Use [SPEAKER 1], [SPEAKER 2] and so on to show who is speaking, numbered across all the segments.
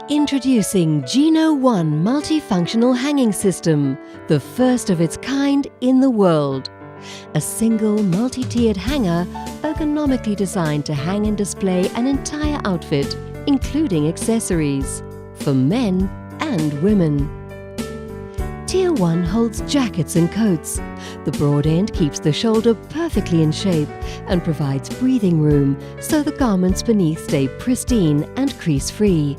[SPEAKER 1] Introducing GNo.1 multifunctional hanging system, the first of its kind in the world. A single multi-tiered hanger ergonomically designed to hang and display an entire outfit, including accessories, for men and women. Tier 1 holds jackets and coats. The broad end keeps the shoulder perfectly in shape and provides breathing room so the garments beneath stay pristine and crease-free.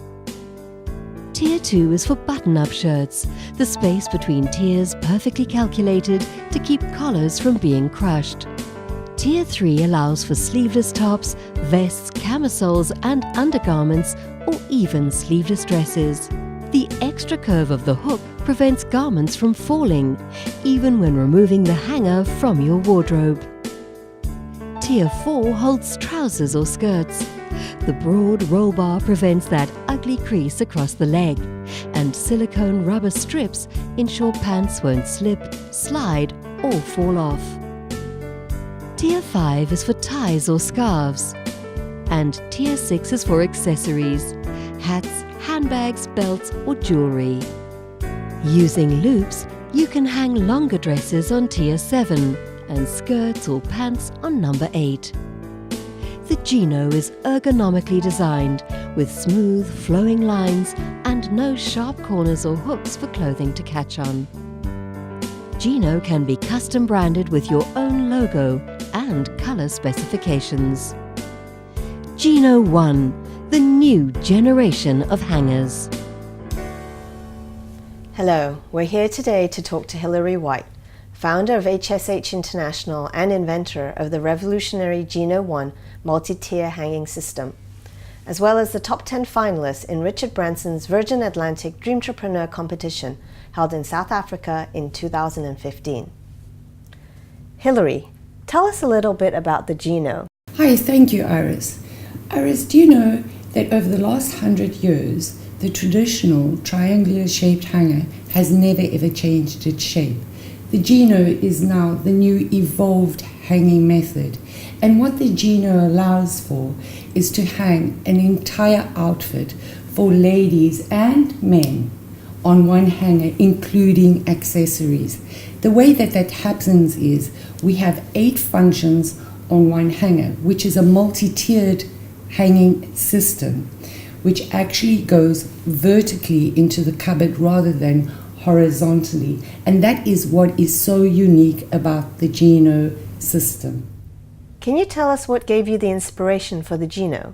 [SPEAKER 1] Tier 2 is for button-up shirts, the space between tiers perfectly calculated to keep collars from being crushed. Tier 3 allows for sleeveless tops, vests, camisoles and undergarments, or even sleeveless dresses. The extra curve of the hook prevents garments from falling, even when removing the hanger from your wardrobe. Tier 4 holds trousers or skirts. The broad roll bar prevents that ugly crease across the leg, and silicone rubber strips ensure pants won't slip, slide or fall off. Tier 5 is for ties or scarves, and Tier 6 is for accessories, hats, handbags, belts or jewellery. Using loops, you can hang longer dresses on Tier 7 and skirts or pants on number 8. The GNo is ergonomically designed with smooth, flowing lines and no sharp corners or hooks for clothing to catch on. GNo can be custom branded with your own logo and colour specifications. GNo.1, the new generation of hangers.
[SPEAKER 2] Hello, we're here today to talk to Hilary White, founder of HSH International and inventor of the revolutionary GNo.1 multi-tier hanging system, as well as the top 10 finalists in Richard Branson's Virgin Atlantic Dreamtrepreneur competition held in South Africa in 2015. Hilary, tell us a little bit about the GNo.
[SPEAKER 3] Hi, thank you, Iris. Iris, do you know that over the last 100 years, the traditional triangular shaped hanger has never ever changed its shape? The GNo is now the new evolved hanging method. And what the GNo allows for is to hang an entire outfit for ladies and men on one hanger, including accessories. The way that happens is we have 8 functions on one hanger, which is a multi-tiered hanging system, which actually goes vertically into the cupboard rather than horizontally. And that is what is so unique about the GNo system.
[SPEAKER 2] Can you tell us what gave you the inspiration for the GNo?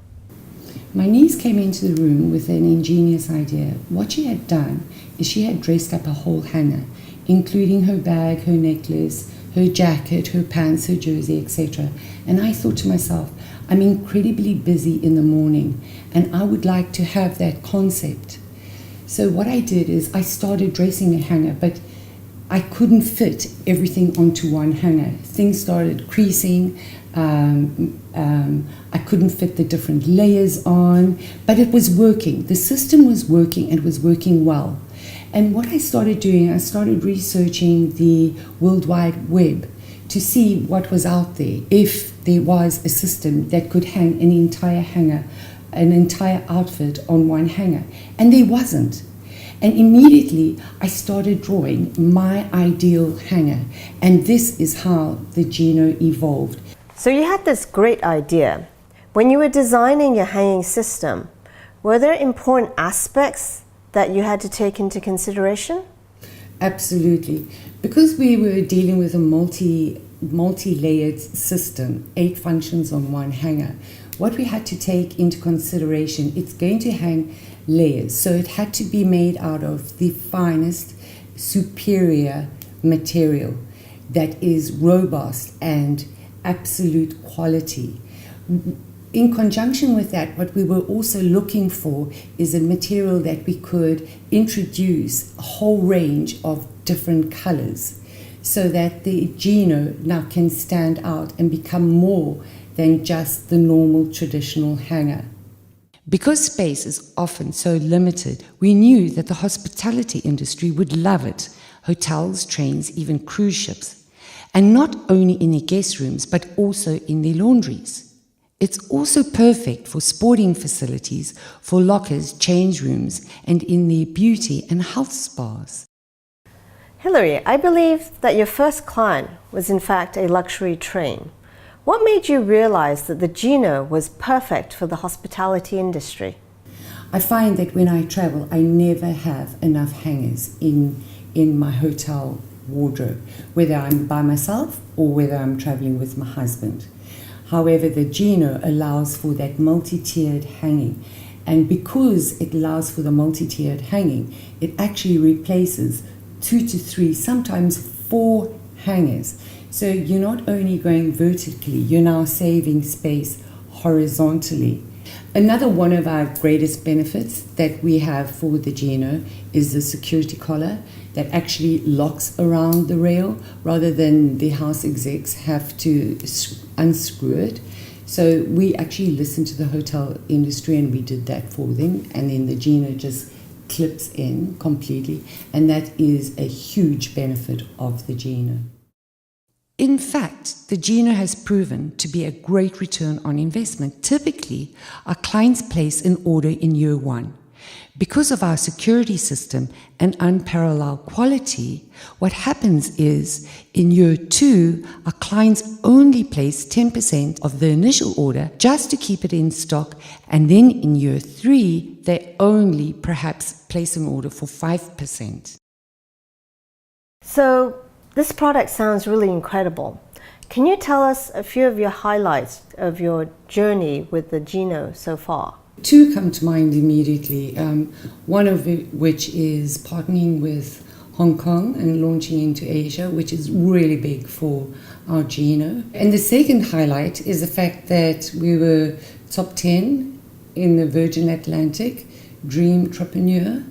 [SPEAKER 3] My niece came into the room with an ingenious idea. What she had done is she had dressed up a whole hanger, including her bag, her necklace, her jacket, her pants, her jersey, etc. And I thought to myself, I'm incredibly busy in the morning and I would like to have that concept. So what I did is I started dressing a hanger, but I couldn't fit everything onto one hanger. Things started creasing. I couldn't fit the different layers on, but it was working. The system was working and was working well. And what I started doing, I started researching the World Wide Web to see what was out there, if there was a system that could hang an entire hanger, an entire outfit on one hanger. And there wasn't. And immediately I started drawing my ideal hanger. And this is how the GNo evolved.
[SPEAKER 2] So you had this great idea. When you were designing your hanging system, were there important aspects that you had to take into consideration?
[SPEAKER 3] Absolutely. Because we were dealing with a multi-layered system, 8 functions on one hanger, what we had to take into consideration, it's going to hang layers. So it had to be made out of the finest, superior material that is robust and absolute quality. In conjunction with that, what we were also looking for is a material that we could introduce a whole range of different colors so that the GNo now can stand out and become more than just the normal traditional hanger. Because space is often so limited, we knew that the hospitality industry would love it. Hotels, trains, even cruise ships. And not only in their guest rooms, but also in their laundries. It's also perfect for sporting facilities, for lockers, change rooms, and in the beauty and health spas.
[SPEAKER 2] Hilary, I believe that your first client was in fact a luxury train. What made you realize that the GNo was perfect for the hospitality industry?
[SPEAKER 3] I find that when I travel, I never have enough hangers in my hotel wardrobe, whether I'm by myself or whether I'm traveling with my husband. However, the GNo allows for that multi-tiered hanging, and because it allows for the multi-tiered hanging, it actually replaces 2 to 3, sometimes 4 hangers. So you're not only going vertically, you're now saving space horizontally. Another one of our greatest benefits that we have for the GNo is the security collar that actually locks around the rail rather than the house execs have to unscrew it. So we actually listened to the hotel industry and we did that for them, and then the GNo just clips in completely, and that is a huge benefit of the GNo. In fact, the GNo has proven to be a great return on investment. Typically, our clients place an order in year 1. Because of our security system and unparalleled quality, what happens is in year 2, our clients only place 10% of the initial order just to keep it in stock, and then in year 3, they only perhaps place an order for 5%.
[SPEAKER 2] So, this product sounds really incredible. Can you tell us a few of your highlights of your journey with the GNo so far?
[SPEAKER 3] 2 come to mind immediately, one of which is partnering with Hong Kong and launching into Asia, which is really big for our GNo. And the second highlight is the fact that we were top 10 in the Virgin Atlantic Dream Entrepreneur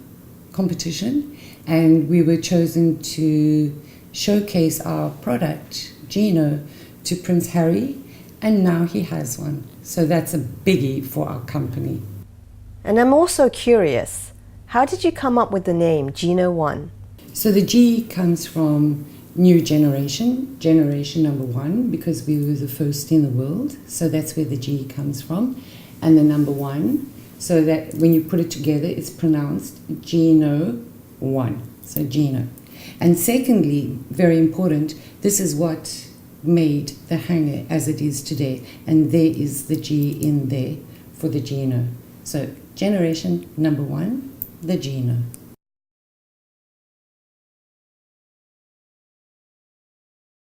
[SPEAKER 3] competition, and we were chosen to showcase our product, GNo, to Prince Harry, and now he has one. So that's a biggie for our company.
[SPEAKER 2] And I'm also curious, how did you come up with the name GNo.1?
[SPEAKER 3] So the G comes from new generation, generation number 1, because we were the first in the world. So that's where the G comes from. And the number 1, so that when you put it together, it's pronounced GNo.1. So GNo. And secondly, very important, this is what made the hanger as it is today, and there is the G in there for the GNo. So generation number 1, the GNo.